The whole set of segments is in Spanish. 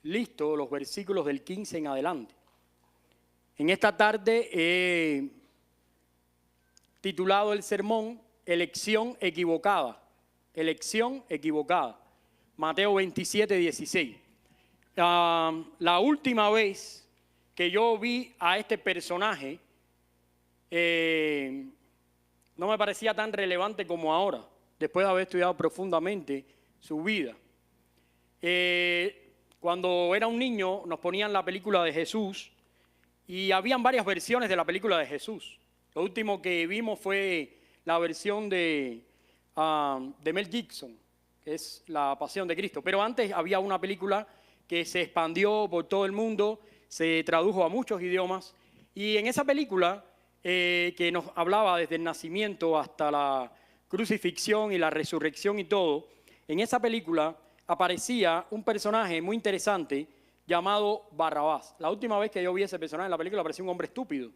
Listo los versículos del 15 en adelante. En esta tarde he titulado el sermón Elección equivocada. Elección equivocada. Mateo 27, 16. La última vez que yo vi a este personaje no me parecía tan relevante como ahora, después de haber estudiado profundamente su vida. Cuando era un niño nos ponían la película de Jesús y habían varias versiones de la película de Jesús. Lo último que vimos fue la versión de Mel Gibson, que es La Pasión de Cristo. Pero antes había una película que se expandió por todo el mundo, se tradujo a muchos idiomas. Y en esa película, que nos hablaba desde el nacimiento hasta la crucifixión y la resurrección y todo, en esa película aparecía un personaje muy interesante llamado Barrabás. La última vez que yo vi ese personaje en la película apareció un hombre estúpido.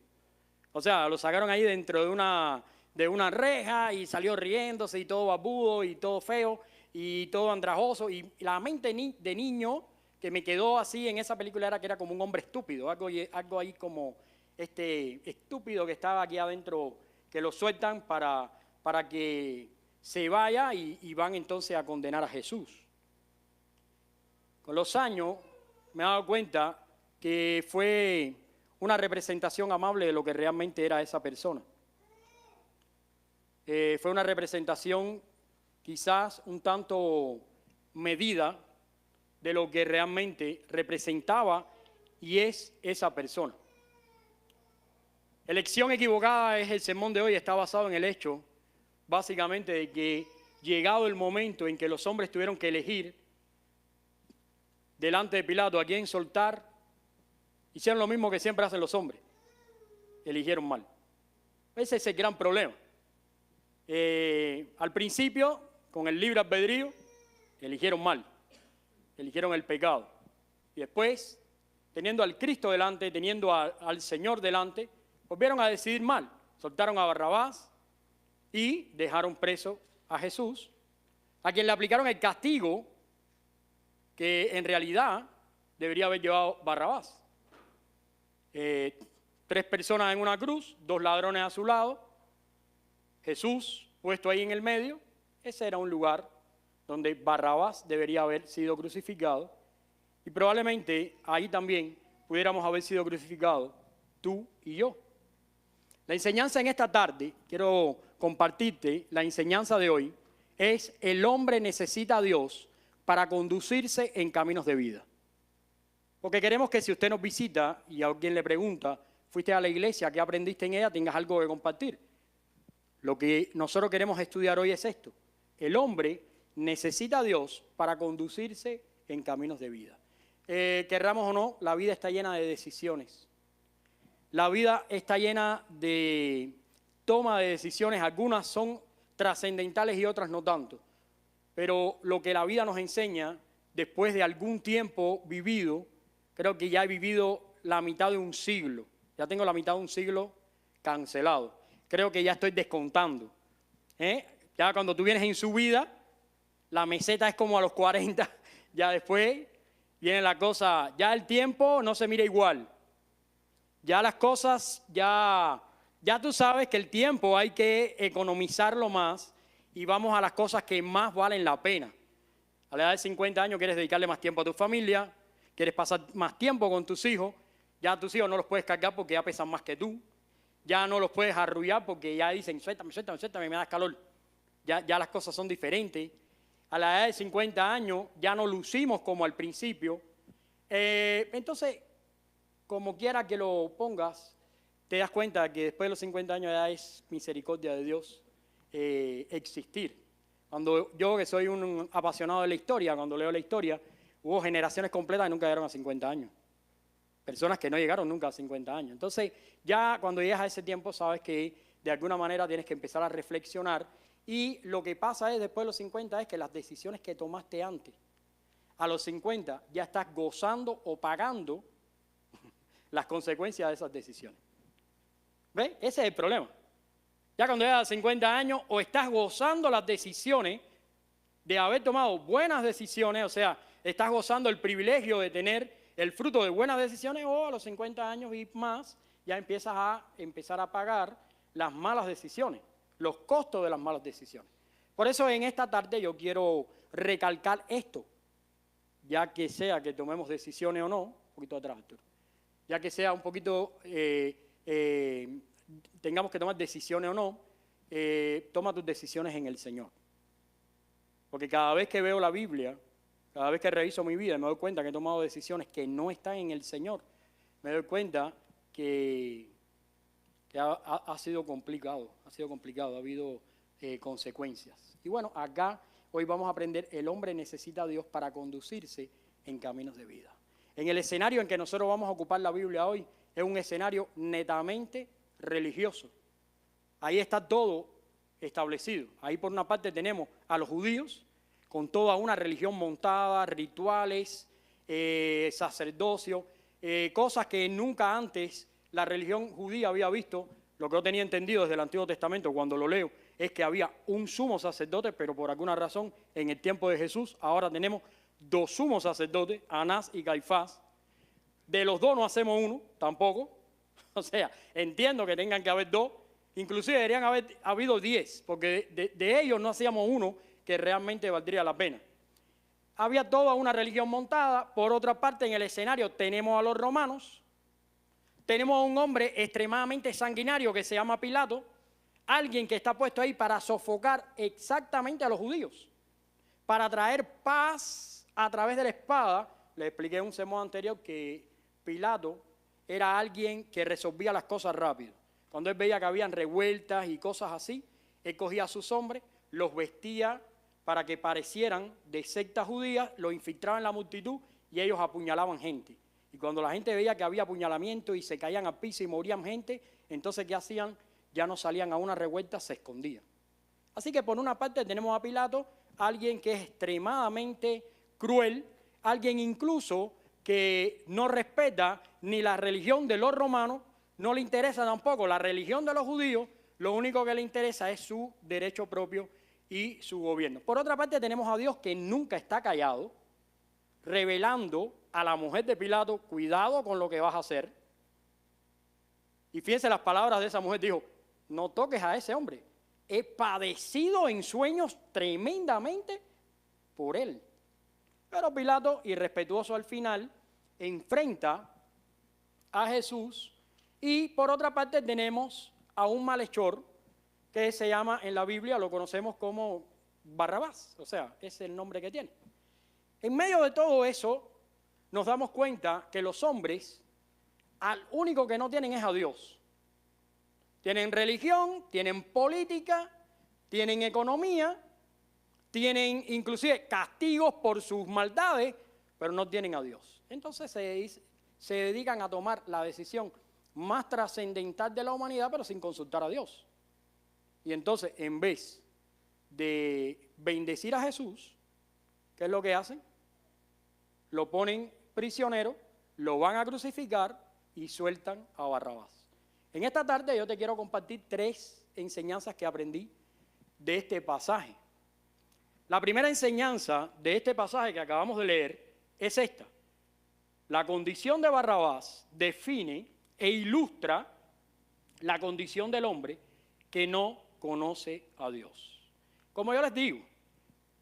O sea, lo sacaron ahí dentro de una reja y salió riéndose y todo babudo y todo feo y todo andrajoso. Y la mente de niño que me quedó así en esa película era que era como un hombre estúpido, algo ahí como este estúpido que estaba aquí adentro, que lo sueltan para que se vaya y van entonces a condenar a Jesús. Con los años me he dado cuenta que fue una representación amable de lo que realmente era esa persona. Fue una representación quizás un tanto medida de lo que realmente representaba y es esa persona. Elección equivocada es el sermón de hoy, está basado en el hecho básicamente de que llegado el momento en que los hombres tuvieron que elegir delante de Pilato a quién soltar, hicieron lo mismo que siempre hacen los hombres, eligieron mal. Ese es el gran problema. Al principio, con el libre albedrío, eligieron mal, eligieron el pecado. Y después, teniendo al Cristo delante, teniendo al Señor delante, volvieron a decidir mal. Soltaron a Barrabás y dejaron preso a Jesús, a quien le aplicaron el castigo que en realidad debería haber llevado Barrabás. 3 personas en una cruz, 2 ladrones a su lado, Jesús puesto ahí en el medio. Ese era un lugar donde Barrabás debería haber sido crucificado y probablemente ahí también pudiéramos haber sido crucificados tú y yo. La enseñanza en esta tarde, quiero compartirte la enseñanza de hoy, es el hombre necesita a Dios para conducirse en caminos de vida. Porque queremos que si usted nos visita y a alguien le pregunta, fuiste a la iglesia, ¿qué aprendiste en ella?, tengas algo que compartir. Lo que nosotros queremos estudiar hoy es esto. El hombre necesita a Dios para conducirse en caminos de vida. Querramos o no, la vida está llena de decisiones. La vida está llena de toma de decisiones. Algunas son trascendentales y otras no tanto. Pero lo que la vida nos enseña, después de algún tiempo vivido, creo que ya he vivido la mitad de un siglo. Ya tengo la mitad de un siglo cancelado. Creo que ya estoy descontando. Ya cuando tú vienes en subida, la meseta es como a los 40. Ya después viene la cosa, ya el tiempo no se mira igual. Ya las cosas, ya tú sabes que el tiempo hay que economizarlo más y vamos a las cosas que más valen la pena. A la edad de 50 años quieres dedicarle más tiempo a tu familia, quieres pasar más tiempo con tus hijos, ya a tus hijos no los puedes cargar porque ya pesan más que tú, ya no los puedes arrullar porque ya dicen, suéltame, me das calor. Ya las cosas son diferentes. A la edad de 50 años ya no lucimos como al principio. Entonces, como quiera que lo pongas, te das cuenta que después de los 50 años ya es misericordia de Dios existir. Cuando yo, que soy un apasionado de la historia, cuando leo la historia, hubo generaciones completas que nunca llegaron a 50 años. Personas que no llegaron nunca a 50 años. Entonces, ya cuando llegas a ese tiempo, sabes que de alguna manera tienes que empezar a reflexionar. Y lo que pasa es, después de los 50, es que las decisiones que tomaste antes, a los 50 ya estás gozando o pagando las consecuencias de esas decisiones. ¿Ves? Ese es el problema. Ya cuando llegas a 50 años, o estás gozando las decisiones de haber tomado buenas decisiones, o sea, estás gozando el privilegio de tener el fruto de buenas decisiones, o a los 50 años y más ya empiezas a empezar a pagar las malas decisiones, los costos de las malas decisiones. Por eso en esta tarde yo quiero recalcar esto, ya que sea que tomemos decisiones o no, un poquito atrás, Arturo, ya que sea un poquito, tengamos que tomar decisiones o no, toma tus decisiones en el Señor. Porque cada vez que veo la Biblia, cada vez que reviso mi vida, me doy cuenta que he tomado decisiones que no están en el Señor. Me doy cuenta que ha sido complicado, ha habido consecuencias. Y bueno, acá hoy vamos a aprender, el hombre necesita a Dios para conducirse en caminos de vida. En el escenario en que nosotros vamos a ocupar la Biblia hoy, es un escenario netamente religioso. Ahí está todo establecido. Ahí por una parte tenemos a los judíos, con toda una religión montada, rituales, sacerdocio, cosas que nunca antes la religión judía había visto. Lo que yo tenía entendido desde el Antiguo Testamento cuando lo leo es que había un sumo sacerdote, pero por alguna razón en el tiempo de Jesús ahora tenemos dos sumos sacerdotes, Anás y Caifás. De los dos no hacemos uno, tampoco. O sea, entiendo que tengan que haber dos, inclusive deberían haber habido 10, porque de ellos no hacíamos uno que realmente valdría la pena. Había toda una religión montada. Por otra parte, en el escenario tenemos a los romanos, tenemos a un hombre extremadamente sanguinario que se llama Pilato, alguien que está puesto ahí para sofocar exactamente a los judíos, para traer paz a través de la espada. Le expliqué en un sermón anterior que Pilato era alguien que resolvía las cosas rápido. Cuando él veía que habían revueltas y cosas así, él cogía a sus hombres, los vestía para que parecieran de secta judía, los infiltraba en la multitud y ellos apuñalaban gente. Y cuando la gente veía que había apuñalamiento y se caían al piso y morían gente, entonces ¿qué hacían? Ya no salían a una revuelta, se escondían. Así que por una parte tenemos a Pilato, alguien que es extremadamente cruel, alguien incluso que no respeta ni la religión de los romanos, no le interesa tampoco la religión de los judíos, lo único que le interesa es su derecho propio y su gobierno. Por otra parte tenemos a Dios que nunca está callado, revelando a la mujer de Pilato, cuidado con lo que vas a hacer. Y fíjense las palabras de esa mujer, dijo, no toques a ese hombre, he padecido en sueños tremendamente por él. Pero Pilato, irrespetuoso al final, enfrenta a Jesús. Y por otra parte tenemos a un malhechor que se llama en la Biblia, lo conocemos como Barrabás, o sea, ese es el nombre que tiene. En medio de todo eso nos damos cuenta que los hombres al único que no tienen es a Dios. Tienen religión, tienen política, tienen economía, tienen inclusive castigos por sus maldades, pero no tienen a Dios. Entonces se dedican a tomar la decisión más trascendental de la humanidad, pero sin consultar a Dios. Y entonces, en vez de bendecir a Jesús, ¿qué es lo que hacen? Lo ponen prisionero, lo van a crucificar y sueltan a Barrabás. En esta tarde yo te quiero compartir 3 enseñanzas que aprendí de este pasaje. La primera enseñanza de este pasaje que acabamos de leer es esta. La condición de Barrabás define e ilustra la condición del hombre que no conoce a Dios. Como yo les digo,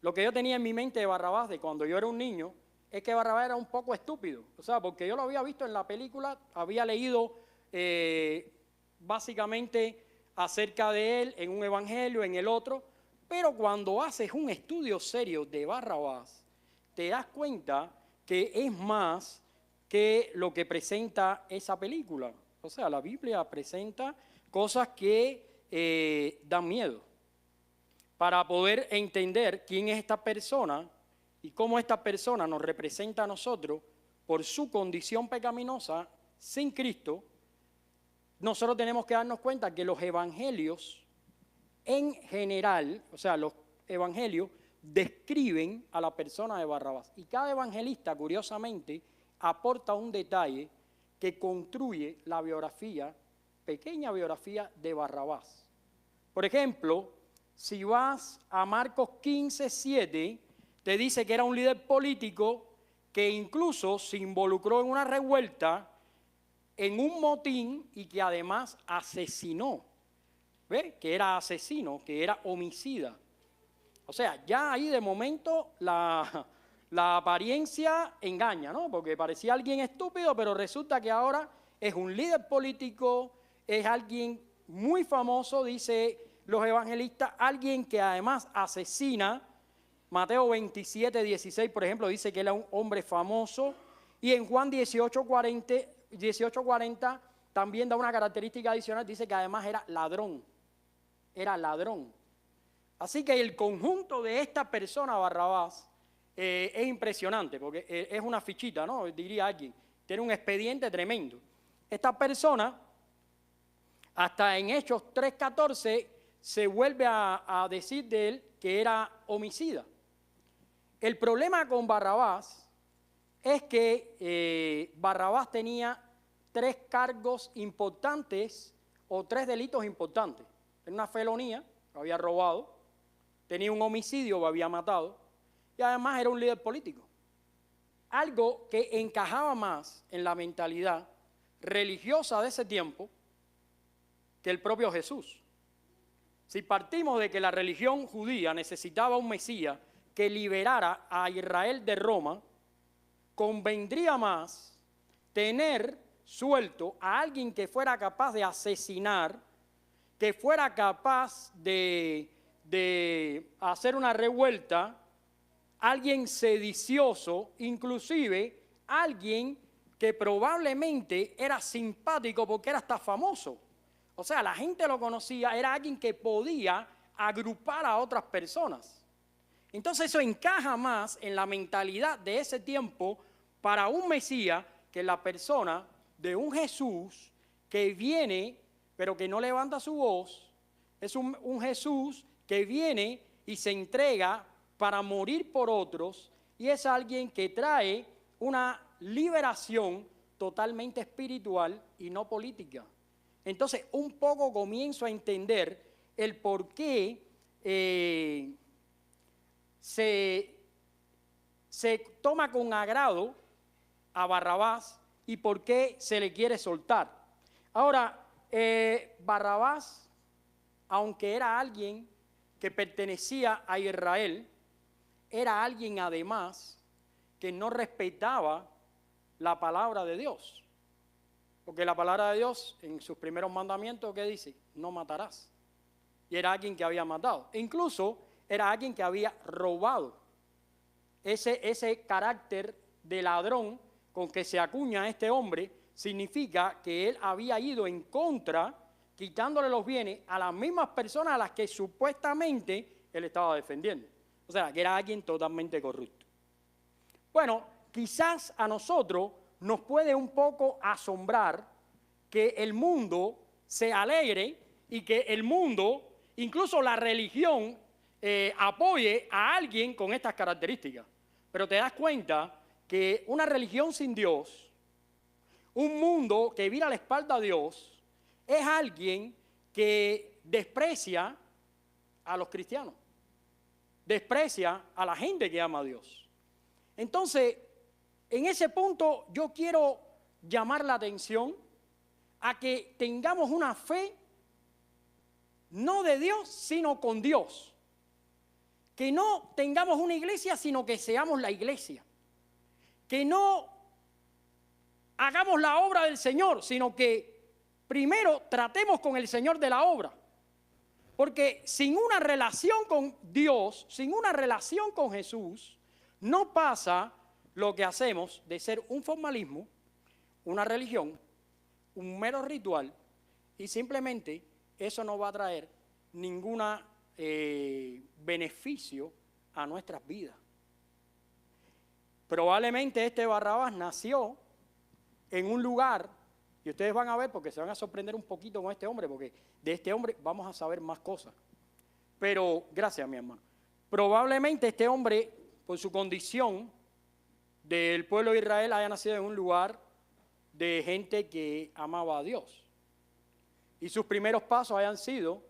lo que yo tenía en mi mente de Barrabás de cuando yo era un niño es que Barrabás era un poco estúpido, o sea, porque yo lo había visto en la película, había leído básicamente acerca de él en un evangelio, en el otro, pero cuando haces un estudio serio de Barrabás, te das cuenta que es más que lo que presenta esa película. O sea, la Biblia presenta cosas que dan miedo. Para poder entender quién es esta persona y cómo esta persona nos representa a nosotros por su condición pecaminosa sin Cristo, nosotros tenemos que darnos cuenta que los evangelios en general, o sea, los evangelios describen a la persona de Barrabás. Y cada evangelista, curiosamente, aporta un detalle que construye la biografía, pequeña biografía de Barrabás. Por ejemplo, si vas a Marcos 15:7, te dice que era un líder político que incluso se involucró en una revuelta, en un motín y que además asesinó. ¿Ve? Que era asesino, que era homicida. O sea, ya ahí de momento la apariencia engaña, ¿no? Porque parecía alguien estúpido, pero resulta que ahora es un líder político, es alguien muy famoso, dice los evangelistas, alguien que además asesina. Mateo 27, 16, por ejemplo, dice que él era un hombre famoso. Y en Juan 18:40 también da una característica adicional, dice que además era ladrón. Era ladrón. Así que el conjunto de esta persona, Barrabás, es impresionante, porque es una fichita, ¿no? Diría alguien. Tiene un expediente tremendo. Esta persona, hasta en Hechos 3:14, se vuelve a decir de él que era homicida. El problema con Barrabás es que Barrabás tenía 3 cargos importantes o 3 delitos importantes. Tenía una felonía, lo había robado, tenía un homicidio, lo había matado, y además era un líder político. Algo que encajaba más en la mentalidad religiosa de ese tiempo que el propio Jesús. Si partimos de que la religión judía necesitaba un Mesías que liberara a Israel de Roma, convendría más tener suelto a alguien que fuera capaz de asesinar, que fuera capaz de hacer una revuelta, alguien sedicioso, inclusive alguien que probablemente era simpático porque era hasta famoso. O sea, la gente lo conocía, era alguien que podía agrupar a otras personas. Entonces eso encaja más en la mentalidad de ese tiempo para un Mesías que la persona de un Jesús que viene, pero que no levanta su voz. Es un Jesús que viene y se entrega para morir por otros, y es alguien que trae una liberación totalmente espiritual y no política. Entonces, un poco comienzo a entender el por qué se toma con agrado a Barrabás y por qué se le quiere soltar. Ahora, Barrabás, aunque era alguien que pertenecía a Israel, era alguien además que no respetaba la palabra de Dios. Porque la palabra de Dios, en sus primeros mandamientos, ¿qué dice? No matarás. Y era alguien que había matado. E incluso era alguien que había robado. Ese carácter de ladrón con que se acuña este hombre significa que él había ido en contra, quitándole los bienes a las mismas personas a las que supuestamente él estaba defendiendo. O sea, que era alguien totalmente corrupto. Bueno, quizás a nosotros nos puede un poco asombrar que el mundo se alegre y que el mundo, incluso la religión, apoye a alguien con estas características. Pero te das cuenta que una religión sin Dios, un mundo que vira la espalda a Dios, es alguien que desprecia a los cristianos, desprecia a la gente que ama a Dios. Entonces, en ese punto yo quiero llamar la atención a que tengamos una fe no de Dios, sino con Dios. Que no tengamos una iglesia, sino que seamos la iglesia. Que no hagamos la obra del Señor, sino que primero tratemos con el Señor de la obra. Porque sin una relación con Dios, sin una relación con Jesús, no pasa lo que hacemos de ser un formalismo, una religión, un mero ritual, y simplemente eso no va a traer ningún beneficio a nuestras vidas. Probablemente este Barrabás nació en un lugar, y ustedes van a ver porque se van a sorprender un poquito con este hombre, porque de este hombre vamos a saber más cosas. Pero, gracias mi hermano, probablemente este hombre, por su condición del pueblo de Israel, haya nacido en un lugar de gente que amaba a Dios. Y sus primeros pasos hayan sido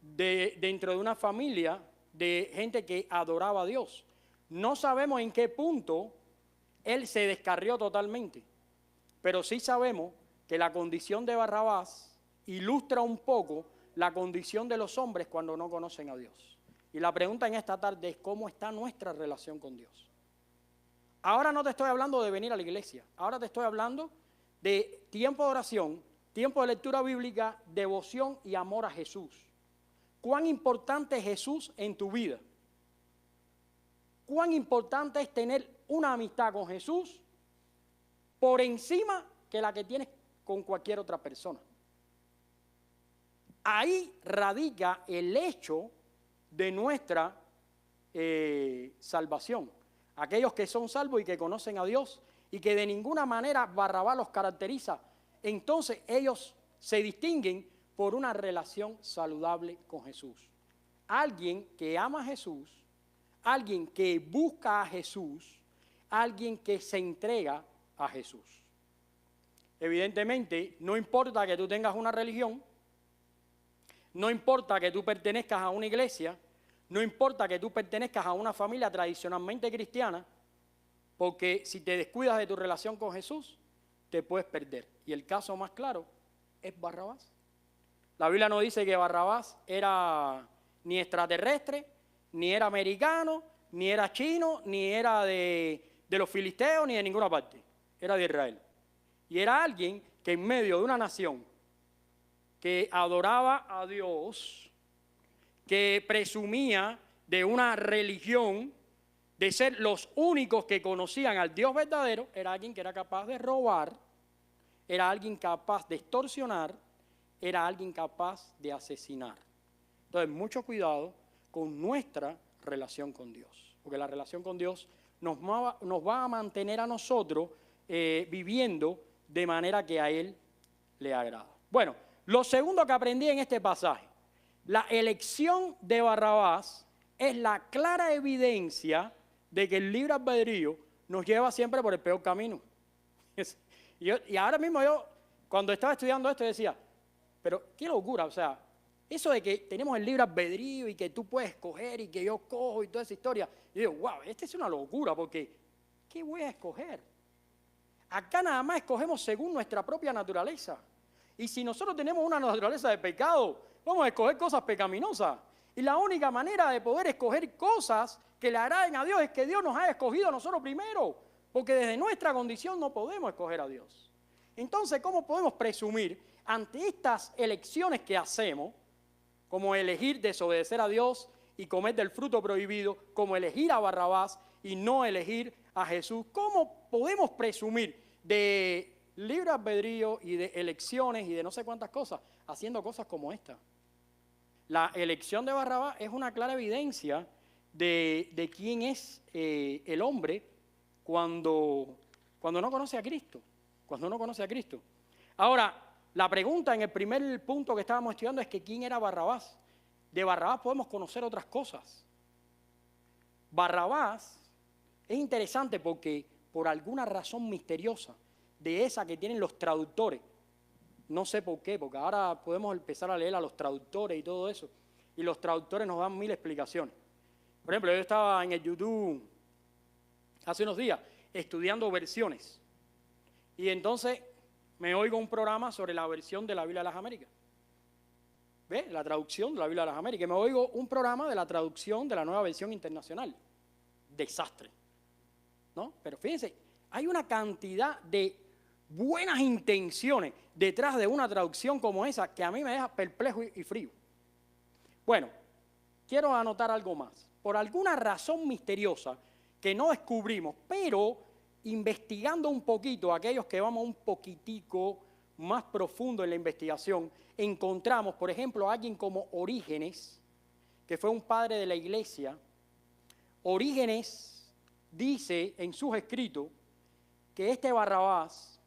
dentro de una familia de gente que adoraba a Dios. No sabemos en qué punto él se descarrió totalmente. Pero sí sabemos que la condición de Barrabás ilustra un poco la condición de los hombres cuando no conocen a Dios. Y la pregunta en esta tarde es: ¿cómo está nuestra relación con Dios? Ahora no te estoy hablando de venir a la iglesia, ahora te estoy hablando de tiempo de oración, tiempo de lectura bíblica, devoción y amor a Jesús. ¿Cuán importante es Jesús en tu vida? ¿Cuán importante es tener una amistad con Jesús por encima que la que tienes con cualquier otra persona? Ahí radica el hecho de nuestra salvación. Aquellos que son salvos y que conocen a Dios y que de ninguna manera Barrabás los caracteriza, entonces ellos se distinguen por una relación saludable con Jesús. Alguien que ama a Jesús, alguien que busca a Jesús, alguien que se entrega a Jesús. Evidentemente, no importa que tú tengas una religión, no importa que tú pertenezcas a una iglesia, no importa que tú pertenezcas a una familia tradicionalmente cristiana, porque si te descuidas de tu relación con Jesús, te puedes perder. Y el caso más claro es Barrabás. La Biblia no dice que Barrabás era ni extraterrestre, ni era americano, ni era chino, ni era de los filisteos, ni de ninguna parte. Era de Israel. Y era alguien que en medio de una nación que adoraba a Dios, que presumía de una religión, de ser los únicos que conocían al Dios verdadero, era alguien que era capaz de robar, era alguien capaz de extorsionar, era alguien capaz de asesinar. Entonces, mucho cuidado con nuestra relación con Dios, porque la relación con Dios nos va a mantener a nosotros viviendo de manera que a Él le agrada. Bueno, lo segundo que aprendí en este pasaje: la elección de Barrabás es la clara evidencia de que el libre albedrío nos lleva siempre por el peor camino. Y ahora mismo yo, cuando estaba estudiando esto, decía, pero qué locura, o sea, eso de que tenemos el libre albedrío y que tú puedes escoger y que yo cojo y toda esa historia. Y digo, wow, esta es una locura, porque ¿qué voy a escoger? Acá nada más escogemos según nuestra propia naturaleza. Y si nosotros tenemos una naturaleza de pecado, vamos a escoger cosas pecaminosas. Y la única manera de poder escoger cosas que le agraden a Dios es que Dios nos haya escogido a nosotros primero. Porque desde nuestra condición no podemos escoger a Dios. Entonces, ¿cómo podemos presumir ante estas elecciones que hacemos, como elegir desobedecer a Dios y comer del fruto prohibido, como elegir a Barrabás y no elegir a Jesús? ¿Cómo podemos presumir de libre albedrío y de elecciones y de no sé cuántas cosas, haciendo cosas como esta? La elección de Barrabás es una clara evidencia de quién es el hombre cuando no conoce a Cristo. Cuando no conoce a Cristo. Ahora, la pregunta en el primer punto que estábamos estudiando es que ¿quién era Barrabás? De Barrabás podemos conocer otras cosas. Barrabás es interesante porque por alguna razón misteriosa, de esa que tienen los traductores, no sé por qué, porque ahora podemos empezar a leer a los traductores y todo eso, y los traductores nos dan 1000 explicaciones. Por ejemplo, yo estaba en el YouTube hace unos días estudiando versiones, y entonces me oigo un programa sobre la versión de la Biblia de las Américas. ¿Ves? La traducción de la Biblia de las Américas. Me oigo un programa de la traducción de la Nueva Versión Internacional. Desastre, ¿no? Pero fíjense, hay una cantidad de buenas intenciones detrás de una traducción como esa que a mí me deja perplejo y frío. Bueno, quiero anotar algo más. Por alguna razón misteriosa que no descubrimos, pero investigando un poquito, aquellos que vamos un poquitico más profundo en la investigación, encontramos, por ejemplo, a alguien como Orígenes, que fue un padre de la iglesia. Orígenes dice en sus escritos que este Barrabás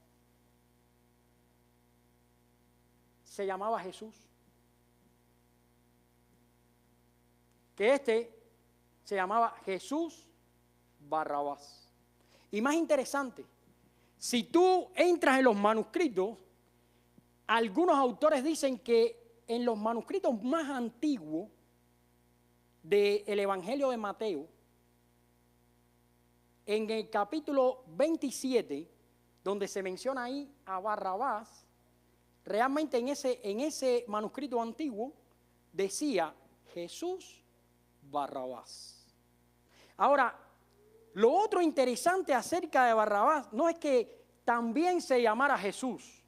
se llamaba Jesús, que este se llamaba Jesús Barrabás. Y más interesante, si tú entras en los manuscritos, algunos autores dicen que en los manuscritos más antiguos del Evangelio de Mateo, en el capítulo 27, donde se menciona ahí a Barrabás, realmente en ese manuscrito antiguo decía Jesús Barrabás. Ahora, lo otro interesante acerca de Barrabás no es que también se llamara Jesús.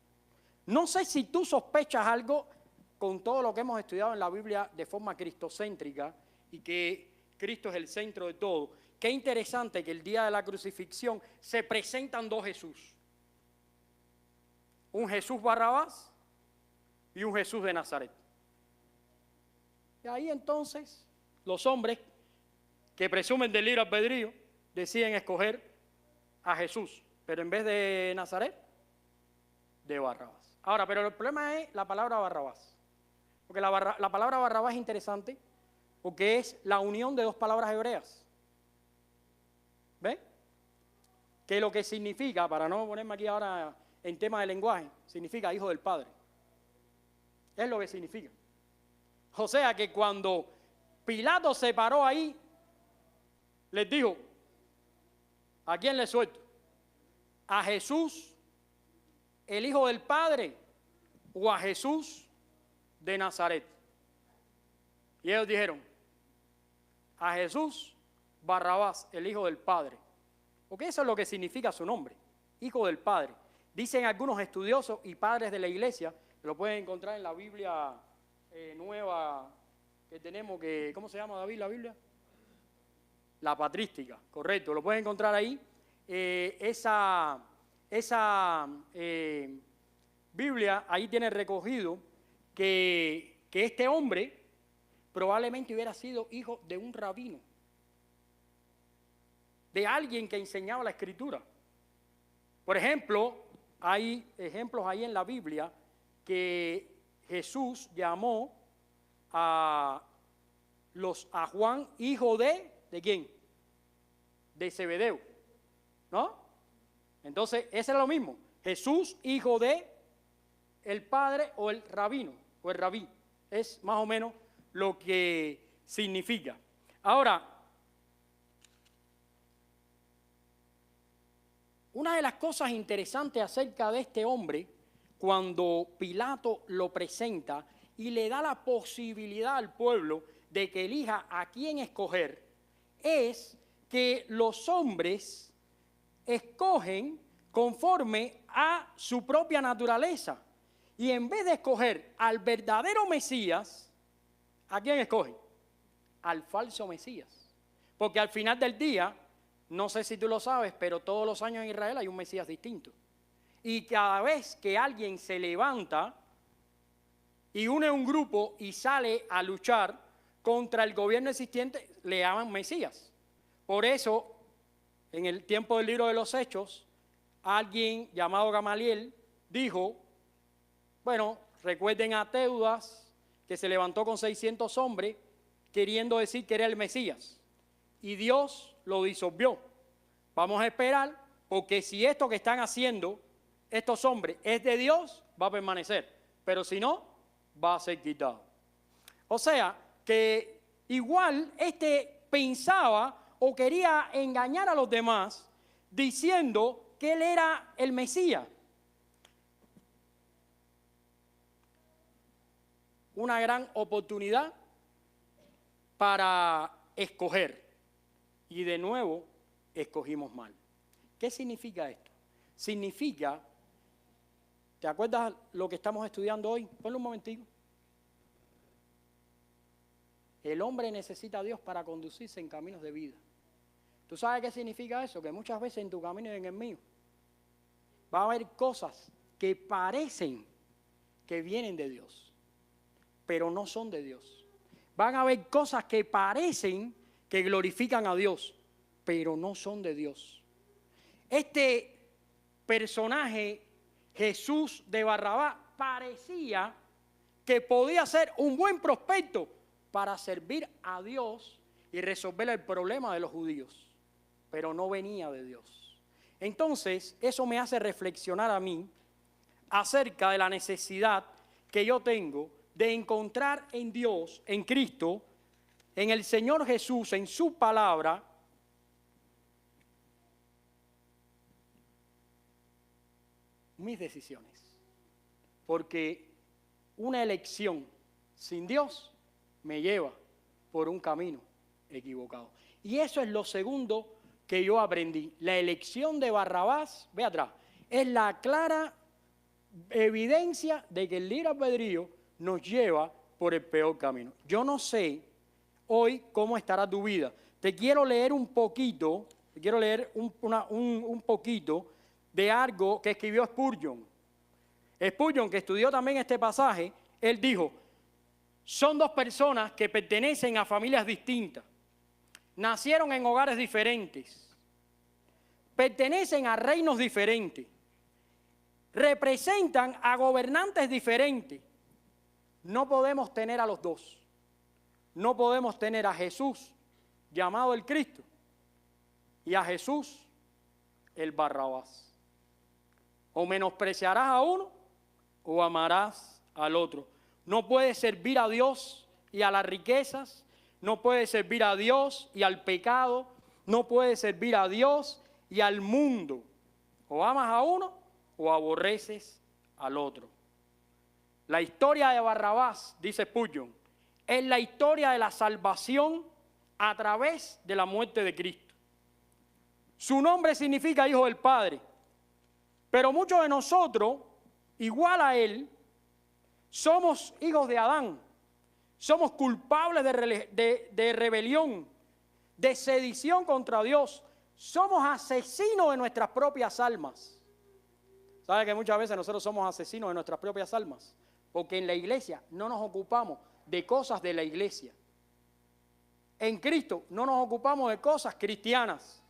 No sé si tú sospechas algo con todo lo que hemos estudiado en la Biblia de forma cristocéntrica y que Cristo es el centro de todo. Qué interesante que el día de la crucifixión se presentan dos Jesús. Un Jesús Barrabás y un Jesús de Nazaret. Y ahí entonces los hombres que presumen del libre albedrío deciden escoger a Jesús, pero en vez de Nazaret, de Barrabás. Ahora, pero el problema es la palabra Barrabás, porque la palabra Barrabás es interesante porque es la unión de dos palabras hebreas. ¿Ve? Que lo que significa, para no ponerme aquí ahora en tema de lenguaje, significa hijo del Padre. Es lo que significa. O sea que cuando Pilato se paró ahí, les dijo, ¿a quién le suelto? ¿A Jesús, el Hijo del Padre, o a Jesús de Nazaret? Y ellos dijeron, a Jesús Barrabás, el Hijo del Padre. Porque eso es lo que significa su nombre, Hijo del Padre. Dicen algunos estudiosos y padres de la iglesia, que lo pueden encontrar en la Biblia nueva que tenemos, que, ¿cómo se llama, David, la Biblia? La patrística, correcto, lo pueden encontrar ahí. Esa Biblia ahí tiene recogido que este hombre probablemente hubiera sido hijo de un rabino, de alguien que enseñaba la Escritura. Por ejemplo, hay ejemplos ahí en la Biblia que Jesús llamó a Juan hijo ¿de quién? De Zebedeo, ¿no? Entonces, ese era lo mismo. Jesús hijo de el padre o el rabino o el rabí. Es más o menos lo que significa. Ahora, una de las cosas interesantes acerca de este hombre, cuando Pilato lo presenta y le da la posibilidad al pueblo de que elija a quién escoger, es que los hombres escogen conforme a su propia naturaleza. Y en vez de escoger al verdadero Mesías, ¿a quién escogen? Al falso Mesías. Porque al final del día, no sé si tú lo sabes, pero todos los años en Israel hay un Mesías distinto. Y cada vez que alguien se levanta y une un grupo y sale a luchar contra el gobierno existente, le llaman Mesías. Por eso, en el tiempo del libro de los Hechos, alguien llamado Gamaliel dijo, bueno, recuerden a Teudas, que se levantó con 600 hombres, queriendo decir que era el Mesías. Y Dios lo disolvió. Vamos a esperar, porque si esto que están haciendo estos hombres es de Dios, va a permanecer. Pero si no, va a ser quitado. O sea, que igual pensaba o quería engañar a los demás diciendo que él era el Mesías. Una gran oportunidad para escoger. Y de nuevo, escogimos mal. ¿Qué significa esto? Significa, ¿te acuerdas lo que estamos estudiando hoy? Ponle un momentico. El hombre necesita a Dios para conducirse en caminos de vida. ¿Tú sabes qué significa eso? Que muchas veces en tu camino y en el mío va a haber cosas que parecen que vienen de Dios, pero no son de Dios. Van a haber cosas que parecen que glorifican a Dios, pero no son de Dios. Este personaje, Jesús de Barrabás, parecía que podía ser un buen prospecto para servir a Dios y resolver el problema de los judíos, pero no venía de Dios. Entonces, eso me hace reflexionar a mí acerca de la necesidad que yo tengo de encontrar en Dios, en Cristo, en el Señor Jesús, en su palabra, mis decisiones. Porque una elección sin Dios me lleva por un camino equivocado. Y eso es lo segundo que yo aprendí. La elección de Barrabás, ve atrás, es la clara evidencia de que el libre albedrío nos lleva por el peor camino. Yo no sé hoy cómo estará tu vida. Te quiero leer un poquito, un poquito de algo que escribió Spurgeon. Spurgeon, que estudió también este pasaje, él dijo, son dos personas que pertenecen a familias distintas, nacieron en hogares diferentes, pertenecen a reinos diferentes, representan a gobernantes diferentes. No podemos tener a los dos. No podemos tener a Jesús, llamado el Cristo, y a Jesús, el Barrabás. O menospreciarás a uno o amarás al otro. No puedes servir a Dios y a las riquezas, no puedes servir a Dios y al pecado, no puedes servir a Dios y al mundo. O amas a uno o aborreces al otro. La historia de Barrabás, dice Spurgeon, es la historia de la salvación a través de la muerte de Cristo. Su nombre significa hijo del Padre, pero muchos de nosotros, igual a él, somos hijos de Adán, somos culpables de rebelión, de sedición contra Dios, somos asesinos de nuestras propias almas. ¿Sabe que muchas veces nosotros somos asesinos de nuestras propias almas? Porque en la iglesia no nos ocupamos de cosas de la iglesia. En Cristo no nos ocupamos de cosas cristianas.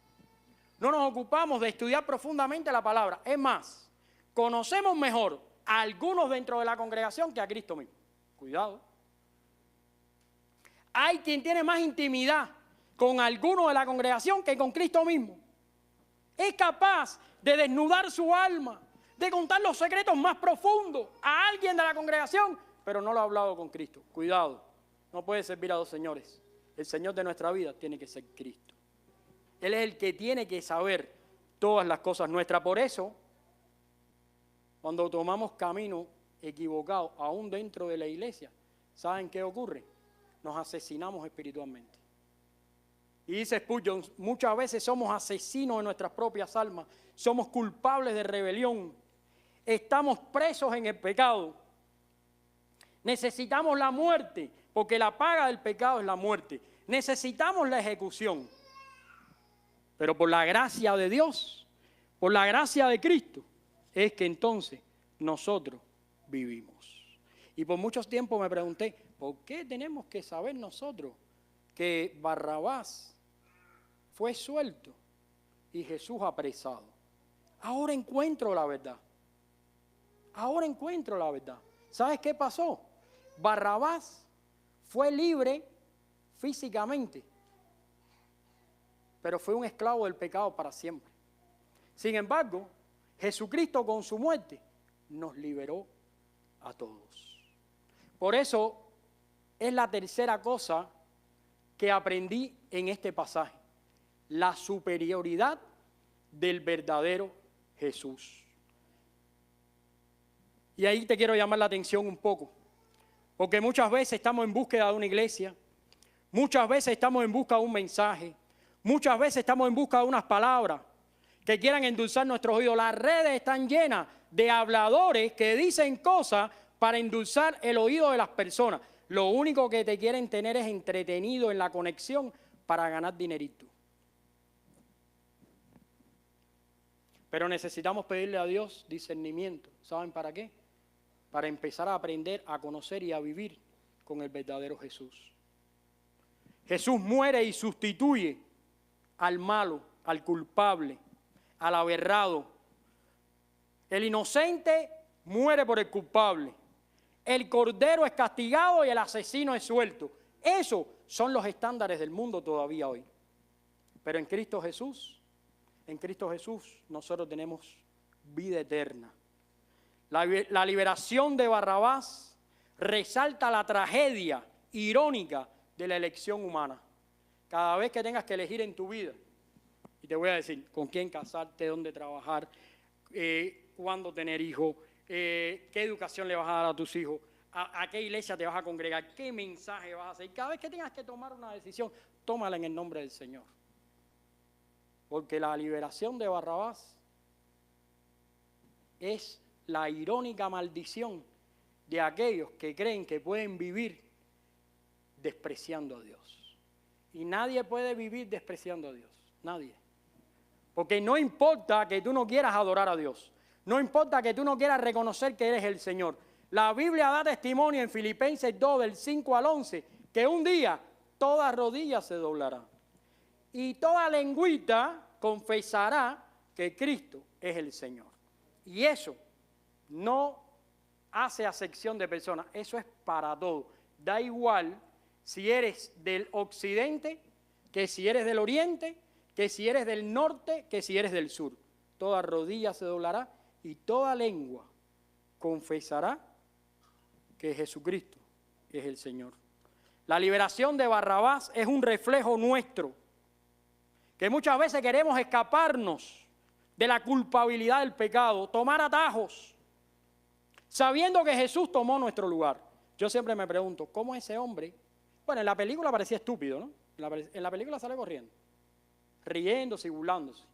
No nos ocupamos de estudiar profundamente la palabra. Es más, conocemos mejor a algunos dentro de la congregación que a Cristo mismo. Cuidado. Hay quien tiene más intimidad con algunos de la congregación que con Cristo mismo. Es capaz de desnudar su alma, de contar los secretos más profundos a alguien de la congregación, pero no lo ha hablado con Cristo. Cuidado, no puede servir a dos señores. El Señor de nuestra vida tiene que ser Cristo. Él es el que tiene que saber todas las cosas nuestras. Por eso, cuando tomamos camino equivocado, aún dentro de la iglesia, ¿saben qué ocurre? Nos asesinamos espiritualmente. Y dice Spurgeon, muchas veces somos asesinos de nuestras propias almas, somos culpables de rebelión, estamos presos en el pecado, necesitamos la muerte, porque la paga del pecado es la muerte, necesitamos la ejecución, pero por la gracia de Dios, por la gracia de Cristo, es que entonces nosotros vivimos. Y por mucho tiempo me pregunté, ¿por qué tenemos que saber nosotros que Barrabás fue suelto y Jesús apresado? Ahora encuentro la verdad. Ahora encuentro la verdad. ¿Sabes qué pasó? Barrabás fue libre físicamente, pero fue un esclavo del pecado para siempre. Sin embargo, Jesucristo con su muerte nos liberó a todos. Por eso es la tercera cosa que aprendí en este pasaje. La superioridad del verdadero Jesús. Y ahí te quiero llamar la atención un poco, porque muchas veces estamos en búsqueda de una iglesia, muchas veces estamos en busca de un mensaje, muchas veces estamos en busca de unas palabras que quieran endulzar nuestros oídos. Las redes están llenas de habladores que dicen cosas para endulzar el oído de las personas. Lo único que te quieren tener es entretenido en la conexión para ganar dinerito. Pero necesitamos pedirle a Dios discernimiento. ¿Saben para qué? Para empezar a aprender a conocer y a vivir con el verdadero Jesús. Jesús muere y sustituye al malo, al culpable, al aberrado. El inocente muere por el culpable. El cordero es castigado y el asesino es suelto. Esos son los estándares del mundo todavía hoy. Pero en Cristo Jesús nosotros tenemos vida eterna. La liberación de Barrabás resalta la tragedia irónica de la elección humana. Cada vez que tengas que elegir en tu vida, y te voy a decir con quién casarte, dónde trabajar, cuándo tener hijos, qué educación le vas a dar a tus hijos, a qué iglesia te vas a congregar, qué mensaje vas a hacer. Cada vez que tengas que tomar una decisión, tómala en el nombre del Señor. Porque la liberación de Barrabás es la irónica maldición de aquellos que creen que pueden vivir despreciando a Dios. Y nadie puede vivir despreciando a Dios, nadie. Porque no importa que tú no quieras adorar a Dios, no importa que tú no quieras reconocer que eres el Señor. La Biblia da testimonio en Filipenses 2, del 5 al 11, que un día toda rodilla se doblará y toda lengüita confesará que Cristo es el Señor. Y eso no hace acepción de personas, eso es para todo. Da igual si eres del occidente, que si eres del oriente, que si eres del norte, que si eres del sur. Toda rodilla se doblará y toda lengua confesará que Jesucristo es el Señor. La liberación de Barrabás es un reflejo nuestro, que muchas veces queremos escaparnos de la culpabilidad del pecado, tomar atajos, sabiendo que Jesús tomó nuestro lugar. Yo siempre me pregunto, ¿cómo ese hombre? Bueno, en la película parecía estúpido, ¿no? En la película sale corriendo, riéndose y burlándose.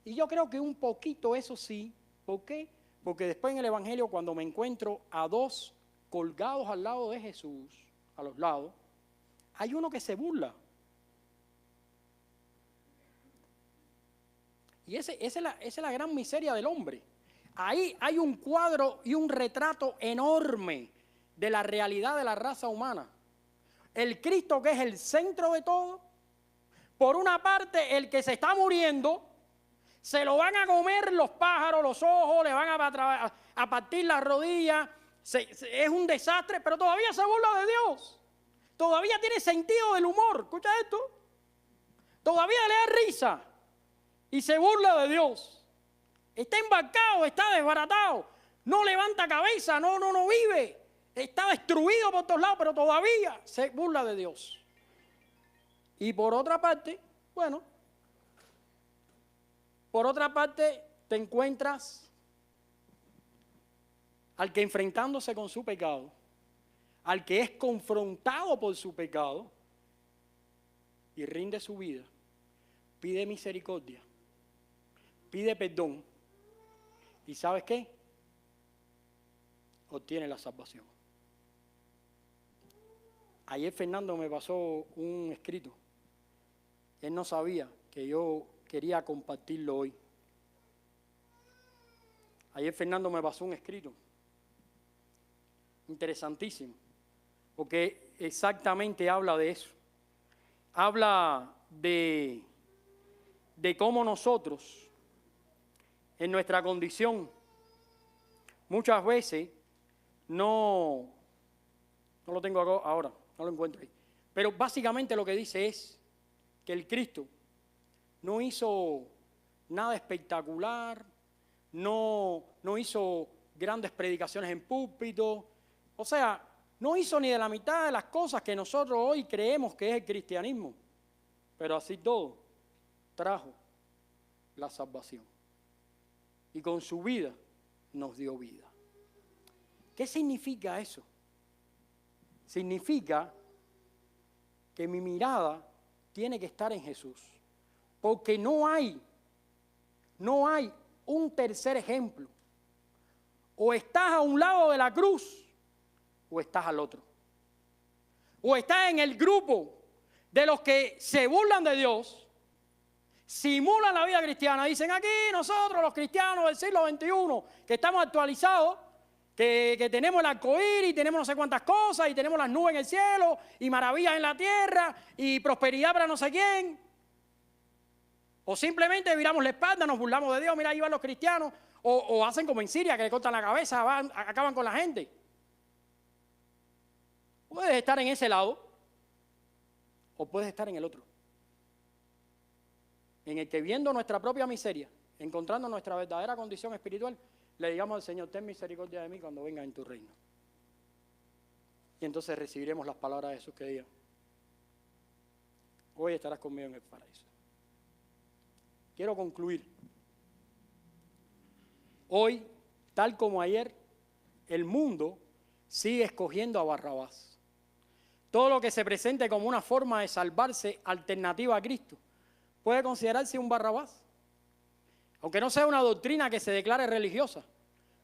Y yo creo que un poquito eso sí. ¿Por qué? Porque después en el Evangelio, cuando me encuentro a dos colgados al lado de Jesús, a los lados, hay uno que se burla. Y esa es la gran miseria del hombre. Ahí hay un cuadro y un retrato enorme de la realidad de la raza humana. El Cristo que es el centro de todo. Por una parte, el que se está muriendo, se lo van a comer los pájaros, los ojos, le van a partir las rodillas. Es un desastre, pero todavía se burla de Dios. Todavía tiene sentido del humor. ¿Escucha esto? Todavía le da risa y se burla de Dios. Está embarcado, está desbaratado, no levanta cabeza, no vive. Está destruido por todos lados, pero todavía se burla de Dios. Y por otra parte, bueno, te encuentras al que enfrentándose con su pecado, al que es confrontado por su pecado y rinde su vida, pide misericordia, pide perdón y ¿sabes qué? Obtiene la salvación. Ayer Fernando me pasó un escrito. Él no sabía que yo quería compartirlo hoy. Ayer Fernando me pasó un escrito interesantísimo, porque exactamente habla de eso. Habla de cómo nosotros, en nuestra condición, muchas veces no lo tengo ahora, no lo encuentro ahí. Pero básicamente lo que dice es que el Cristo no hizo nada espectacular, no hizo grandes predicaciones en púlpito, o sea, no hizo ni de la mitad de las cosas que nosotros hoy creemos que es el cristianismo, pero así todo trajo la salvación y con su vida nos dio vida. ¿Qué significa eso? Significa que mi mirada tiene que estar en Jesús, porque no hay un tercer ejemplo. O estás a un lado de la cruz o estás al otro. O estás en el grupo de los que se burlan de Dios, simulan la vida cristiana, dicen aquí nosotros los cristianos del siglo XXI, que estamos actualizados, que tenemos el arcoíris, tenemos no sé cuántas cosas, y tenemos las nubes en el cielo, y maravillas en la tierra, y prosperidad para no sé quién. O simplemente viramos la espalda, nos burlamos de Dios, mira, ahí van los cristianos, o hacen como en Siria, que le cortan la cabeza, acaban con la gente. Puedes estar en ese lado, o puedes estar en el otro. En el que viendo nuestra propia miseria, encontrando nuestra verdadera condición espiritual, le digamos al Señor, ten misericordia de mí cuando venga en tu reino. Y entonces recibiremos las palabras de Jesús que diga, hoy estarás conmigo en el paraíso. Quiero concluir Hoy, tal como ayer, el mundo sigue escogiendo a Barrabás. Todo lo que se presente como una forma de salvarse alternativa a Cristo puede considerarse un Barrabás, aunque no sea una doctrina que se declare religiosa.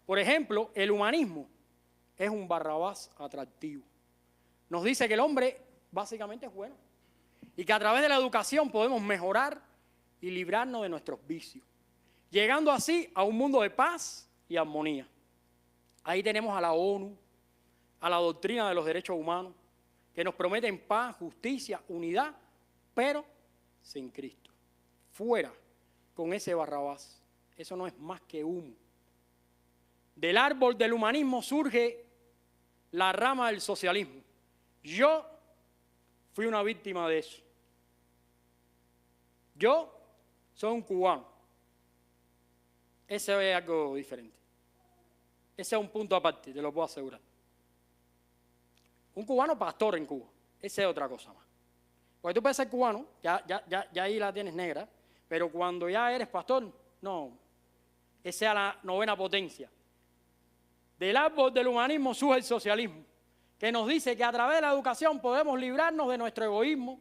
Por ejemplo, el humanismo es un Barrabás atractivo. Nos dice que el hombre básicamente es bueno y que a través de la educación podemos mejorar y librarnos de nuestros vicios, llegando así a un mundo de paz y armonía. Ahí tenemos a la ONU, a la doctrina de los derechos humanos, que nos prometen paz, justicia, unidad, pero sin Cristo. Fuera con ese Barrabás. Eso no es más que humo. Del árbol del humanismo surge la rama del socialismo. Yo fui una víctima de eso. Yo soy un cubano. Ese es algo diferente. Ese es un punto aparte, te lo puedo asegurar. Un cubano pastor en Cuba. Esa es otra cosa más. Porque tú puedes ser cubano, ya ahí la tienes negra, pero cuando ya eres pastor, no. Esa es la novena potencia. Del árbol del humanismo surge el socialismo, que nos dice que a través de la educación podemos librarnos de nuestro egoísmo,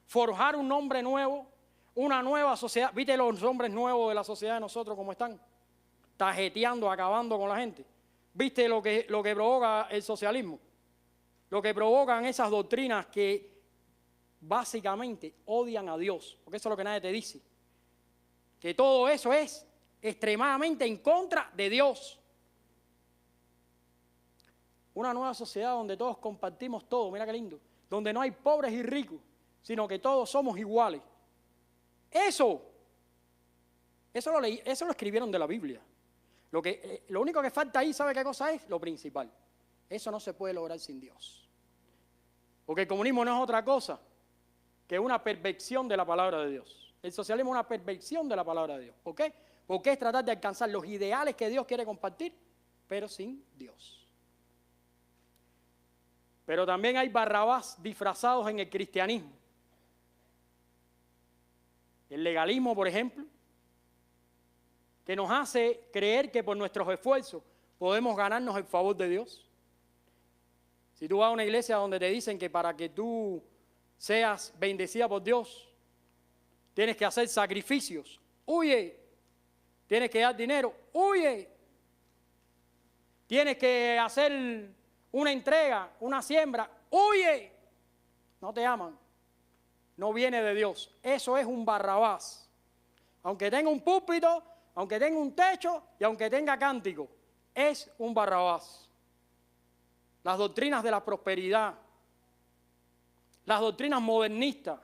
forjar un nombre nuevo, una nueva sociedad. ¿Viste los hombres nuevos de la sociedad de nosotros cómo están? Tajeteando, acabando con la gente. ¿Viste lo que provoca el socialismo? Lo que provocan esas doctrinas que básicamente odian a Dios, porque eso es lo que nadie te dice. Que todo eso es extremadamente en contra de Dios. Una nueva sociedad donde todos compartimos todo, mira qué lindo, donde no hay pobres y ricos, sino que todos somos iguales. Eso lo escribieron de la Biblia. Lo único que falta ahí, ¿sabe qué cosa es? Lo principal. Eso no se puede lograr sin Dios. Porque el comunismo no es otra cosa que una perversión de la palabra de Dios. El socialismo es una perversión de la palabra de Dios. ¿Por qué? Porque es tratar de alcanzar los ideales que Dios quiere compartir, pero sin Dios. Pero también hay Barrabás disfrazados en el cristianismo. El legalismo, por ejemplo, que nos hace creer que por nuestros esfuerzos podemos ganarnos el favor de Dios. Si tú vas a una iglesia donde te dicen que para que tú seas bendecida por Dios, tienes que hacer sacrificios, huye. Tienes que dar dinero, huye. Tienes que hacer una entrega, una siembra, huye. No te aman. No viene de Dios. Eso es un Barrabás. Aunque tenga un púlpito, aunque tenga un techo y aunque tenga cántico, es un Barrabás. Las doctrinas de la prosperidad, las doctrinas modernistas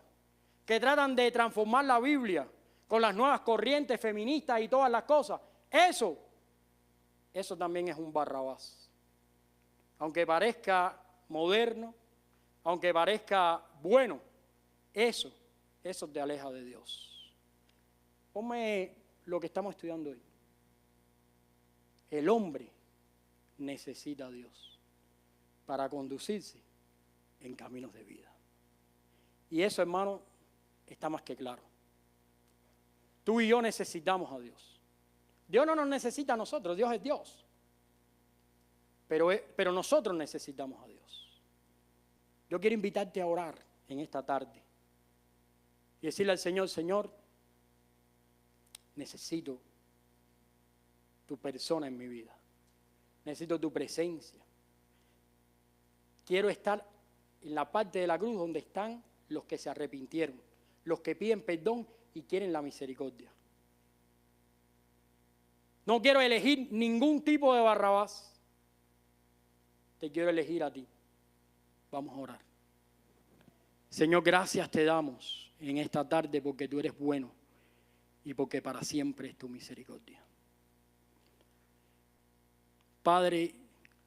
que tratan de transformar la Biblia con las nuevas corrientes feministas y todas las cosas, eso también es un Barrabás. Aunque parezca moderno, aunque parezca bueno, eso te aleja de Dios. Ponme lo que estamos estudiando hoy. El hombre necesita a Dios para conducirse en caminos de vida. Y eso, hermano, está más que claro. Tú y yo necesitamos a Dios. Dios no nos necesita a nosotros, Dios es Dios. Pero nosotros necesitamos a Dios. Yo quiero invitarte a orar en esta tarde y decirle al Señor, Señor, necesito tu persona en mi vida. Necesito tu presencia. Quiero estar en la parte de la cruz donde están los que se arrepintieron, los que piden perdón y quieren la misericordia. No quiero elegir ningún tipo de Barrabás. Te quiero elegir a ti. Vamos a orar. Señor, gracias te damos en esta tarde porque tú eres bueno y porque para siempre es tu misericordia. Padre,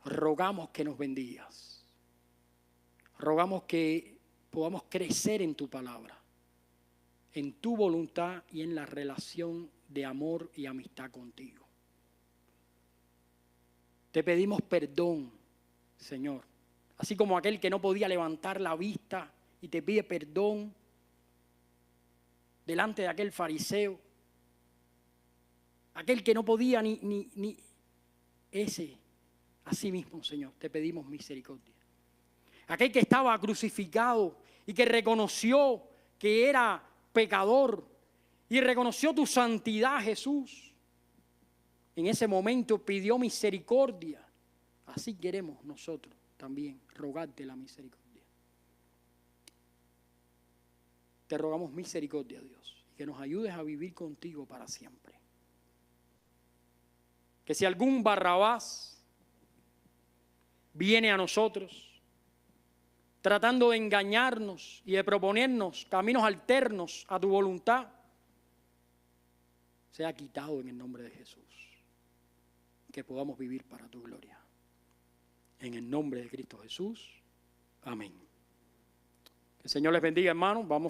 rogamos que nos bendigas. Rogamos que podamos crecer en tu palabra, en tu voluntad y en la relación de amor y amistad contigo. Te pedimos perdón, Señor, así como aquel que no podía levantar la vista y te pide perdón delante de aquel fariseo, aquel que no podía ni ese, así mismo, Señor, te pedimos misericordia. Aquel que estaba crucificado y que reconoció que era pecador y reconoció tu santidad, Jesús. En ese momento pidió misericordia. Así queremos nosotros también rogarte la misericordia. Te rogamos misericordia, Dios, y que nos ayudes a vivir contigo para siempre. Que si algún Barrabás viene a nosotros tratando de engañarnos y de proponernos caminos alternos a tu voluntad, sea quitado en el nombre de Jesús. Que podamos vivir para tu gloria. En el nombre de Cristo Jesús. Amén. Que el Señor les bendiga, hermanos. Vamos